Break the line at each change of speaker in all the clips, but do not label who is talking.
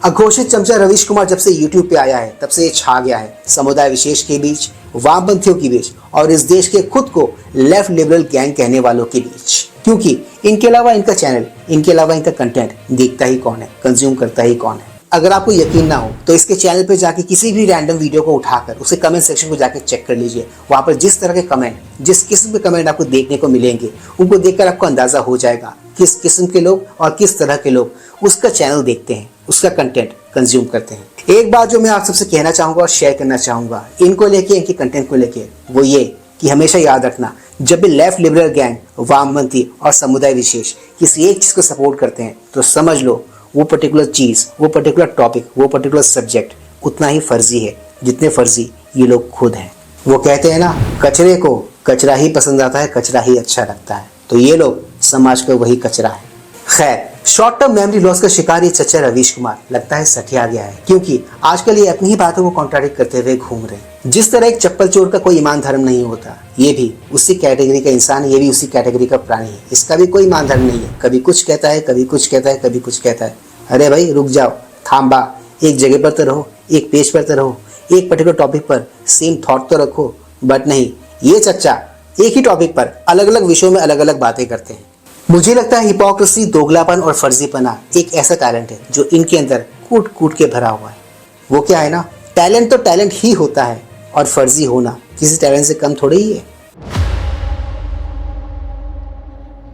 अघोषित चमचा रवीश कुमार जब से YouTube पे आया है तब से ये छा गया है समुदाय विशेष के बीच, वामपंथियों के बीच और इस देश के खुद को लेफ्ट लिबरल गैंग कहने वालों के बीच। क्योंकि इनके अलावा इनका चैनल, इनके अलावा इनका कंटेंट देखता ही कौन है, कंज्यूम करता ही कौन है। अगर आपको यकीन ना हो तो इसके चैनल पे जाके किसी भी रैंडम वीडियो को उठाकर उसके कमेंट सेक्शन को जाके चेक कर लीजिए। वहां पर जिस तरह के कमेंट, जिस किस्म के कमेंट आपको देखने को मिलेंगे, उनको देखकर आपको अंदाजा हो जाएगा किस किस्म के लोग और किस तरह के लोग उसका चैनल देखते हैं, उसका कंटेंट कंज्यूम करते हैं। एक बात जो मैं आप सबसे कहना चाहूंगा और शेयर करना चाहूंगा इनको लेके, इनके कंटेंट को लेके, वो ये कि हमेशा याद रखना, जब भी लेफ्ट लिबरल गैंग, वामपंथी और समुदाय विशेष किसी एक चीज को सपोर्ट करते हैं तो समझ लो वो पर्टिकुलर चीज, वो पर्टिकुलर टॉपिक, वो पर्टिकुलर सब्जेक्ट उतना ही फर्जी है जितने फर्जी ये लोग खुद हैं। वो कहते हैं ना, कचरे को कचरा ही पसंद आता है, कचरा ही अच्छा लगता है। तो ये लोग समाज का वही कचरा है। खैर, शॉर्ट टर्म मेमोरी लॉस का शिकार ये चचा रवीश कुमार लगता है सठिया गया है, क्योंकि आजकल ये अपनी ही बातों को कॉन्ट्राडिक्ट करते हुए घूम रहे हैं। जिस तरह एक चप्पल चोर का कोई ईमान धर्म नहीं होता, ये भी उसी कैटेगरी का इंसान, ये भी उसी कैटेगरी का प्राणी है। इसका भी कोई ईमान धर्म नहीं है, कभी कुछ कहता है, कभी कुछ कहता है, कभी कुछ कहता है। अरे भाई रुक जाओ, थांबा, एक जगह पर तो रहो, एक पेज पर तो रहो, एक पर्टिकुलर टॉपिक पर सेम थॉट तो रखो। बट नहीं, ये चच्चा एक ही टॉपिक पर अलग अलग विषयों में अलग अलग बातें करते हैं। मुझे लगता है हिपोक्रेसी, दोगलापन और फर्जीपना एक ऐसा टैलेंट है जो इनके अंदर कूट कूट के भरा हुआ है। वो क्या है ना, टैलेंट तो टैलेंट ही होता है और फर्जी होना किसी टैलेंट से कम थोड़ी ही है।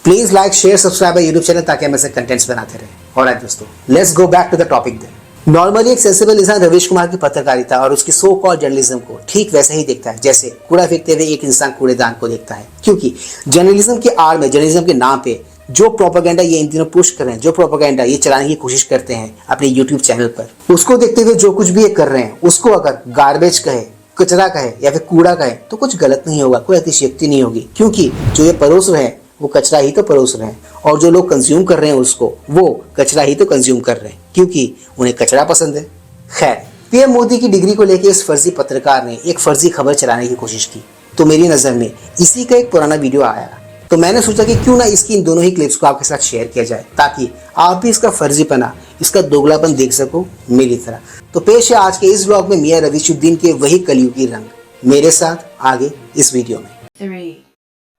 Please like, share, subscribe YouTube channel ताकि हम ऐसे कंटेंट्स बनाते रहे। ऑलराइट दोस्तों, let's go back to the topic then. Normally एक सेंसिबल इंसान रवीश कुमार की पत्रकारिता और उसकी सो कॉल जर्नलिज्म को ठीक वैसे ही देखता है जैसे कूड़ा फेंकते हुए एक इंसान कूड़ेदान को देखता है। क्योंकि जर्नलिज्म के आड़ में, जर्नलिज्म के नाम पे जो प्रोपेगेंडा ये इन दिनों पुश कर रहे हैं, जो प्रोपेगेंडा ये चलाने की कोशिश करते हैं अपने यूट्यूब चैनल पर, उसको देखते हुए जो कुछ भी ये कर रहे हैं उसको अगर गार्बेज कहे, कचरा कहे या फिर कूड़ा कहे तो कुछ गलत नहीं होगा, कोई अतिशयोक्ति नहीं होगी। क्योंकि जो ये परोस रहे हैं वो कचरा ही तो परोस रहे हैं और जो लोग कंज्यूम कर रहे हैं उसको, वो कचरा ही तो कंज्यूम कर रहे हैं क्योंकि उन्हें कचरा पसंद है। खैर, पीएम मोदी की डिग्री को लेकर इस फर्जी पत्रकार ने एक फर्जी खबर चलाने की कोशिश की तो मेरी नज़र में इसी का एक पुराना वीडियो आया, तो मैंने सोचा कि क्यों ना इसकी इन दोनों ही क्लिप्स को आपके साथ शेयर किया जाए ताकि आप भी इसका फर्जीपना, इसका दोगलापन देख सको मेरी तरह। तो पेश है आज के इस व्लॉग में मियां रवीशुद्दीन के वही कलयुगी रंग। मेरे साथ आगे इस वीडियो में।
3,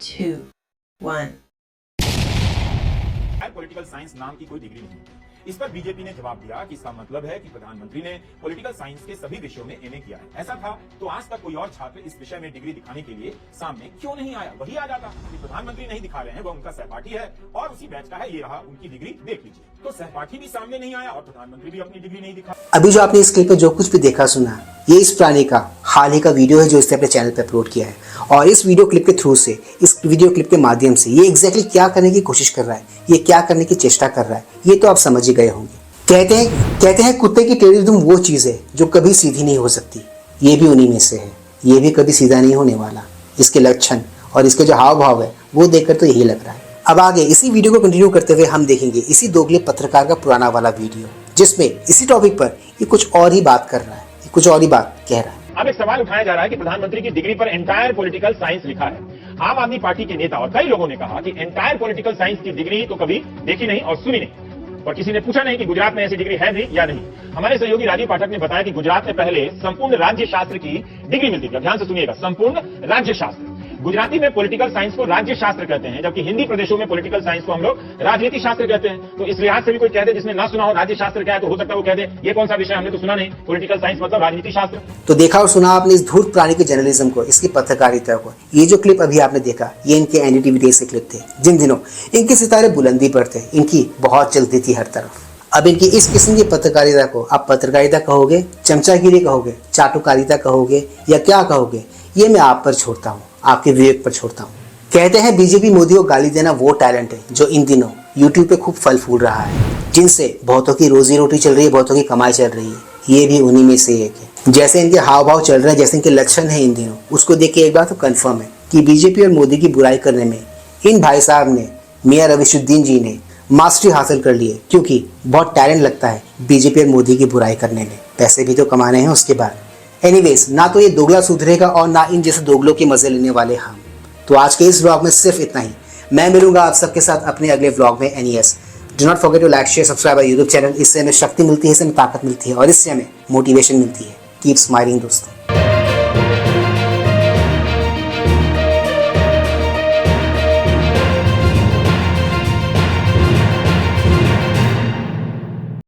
2, 1।
पॉलिटिकल साइंस नाम की कोई डिग्री नहीं। इस पर बीजेपी ने जवाब दिया कि इसका मतलब है कि प्रधानमंत्री ने पॉलिटिकल साइंस के सभी विषयों में एमए किया है। ऐसा था तो आज तक कोई और छात्र इस विषय में डिग्री दिखाने के लिए सामने क्यों नहीं आया? वही आ जाता कि प्रधानमंत्री नहीं दिखा रहे हैं, वो उनका सहपाठी है और उसी बैच का है, ये रहा उनकी डिग्री, देख लीजिए। तो सहपाठी भी सामने नहीं आया और प्रधानमंत्री भी अपनी डिग्री नहीं दिखा।
अभी जो आपने इस क्लिप में जो कुछ भी देखा सुना, ये इस प्राणी का हाल ही का वीडियो है जो इसने अपने चैनल पर अपलोड किया है। और इस वीडियो क्लिप के थ्रू से, इस वीडियो क्लिप के माध्यम से ये एग्जैक्टली क्या करने की कोशिश कर रहा है, ये क्या करने की चेष्टा कर रहा है, ये तो आप समझ ही गए होंगे। कहते हैं कुत्ते की टेढ़ी दुम वो चीज है जो कभी सीधी नहीं हो सकती। ये भी उन्हीं में से है, ये भी कभी सीधा नहीं होने वाला। इसके लक्षण और इसके जो हाव भाव है वो देखकर तो यही लग रहा है। अब आगे इसी वीडियो को कंटिन्यू करते हुए हम देखेंगे इसी दोगले पत्रकार का पुराना वाला वीडियो, जिसमें इसी टॉपिक पर ये कुछ और ही बात कर रहा है, ये कुछ और ही बात कह रहा है।
अब एक सवाल उठाया जा रहा है कि प्रधानमंत्री की डिग्री पर एंटायर पॉलिटिकल साइंस लिखा है। आम आदमी पार्टी के नेता और कई लोगों ने कहा कि एंटायर पॉलिटिकल साइंस की डिग्री तो कभी देखी नहीं और सुनी नहीं, और किसी ने पूछा नहीं कि गुजरात में ऐसी डिग्री है भी या नहीं। हमारे सहयोगी राजीव पाठक ने बताया कि गुजरात में पहले संपूर्ण राज्य शास्त्र की डिग्री मिलती थी। ध्यान से सुनिएगा, संपूर्ण राज्य शास्त्र। गुजराती में पॉलिटिकल साइंस को राज्य शास्त्र कहते हैं, जबकि हिंदी प्रदेशों में पॉलिटिकल साइंस को हम लोग राजनीति शास्त्र कहते हैं। तो इस लिहाज से भी कोई कहते जिसने ना सुना हो राज्य शास्त्र क्या है तो हो सकता है वो कहते ये कौन सा विषय, हमने तो सुना नहीं, पॉलिटिकल साइंस मतलब राजनीति शास्त्र।
तो देखा और सुना आपने इस धूर्त प्राणी के जर्नलिज्म को, इसकी पत्रकारिता को। ये जो क्लिप अभी आपने देखा ये इनके एनडीटीवी डेज के क्लिप थे, जिन दिनों इनके सितारे बुलंदी पर थे, इनकी बहुत चलती थी हर तरफ। अब इनकी इस किस्म की पत्रकारिता को आप पत्रकारिता कहोगे, चमचागिरी कहोगे, चाटुकारिता कहोगे या क्या कहोगे, ये मैं आप पर छोड़ता हूँ, आपके विवेक पर छोड़ता हूँ। कहते हैं बीजेपी मोदी को गाली देना वो टैलेंट है जो इन दिनों यूट्यूब पे खूब फल फूल रहा है, जिनसे बहुतों की रोजी रोटी चल रही है, बहुतों की कमाई चल रही है। ये भी उन्हीं में से एक है। जैसे इनके हाव भाव चल रहे हैं, जैसे इनके लक्षण है इन दिनों, उसको देख के एक बात तो कन्फर्म है कि बीजेपी और मोदी की बुराई करने में इन भाई साहब ने, मियां रवीशुद्दीन जी ने मास्टरी हासिल कर लिए। क्योंकि बहुत टैलेंट लगता है बीजेपी और मोदी की बुराई करने में, पैसे भी तो कमाने हैं उसके बाद। एनीवेज, ना तो ये दोगला सुधरेगा और ना इन जैसे दोगलों के मजे लेने वाले हम। तो आज के इस व्लॉग में सिर्फ इतना ही। मैं मिलूंगा आप सबके साथ अपने अगले व्लॉग में। NES do not forget to like share subscribe our YouTube channel. इससे हमें शक्ति मिलती है, इससे हमें ताकत मिलती है और इससे हमें मोटिवेशन मिलती है। कीप स्माइलिंग दोस्तों।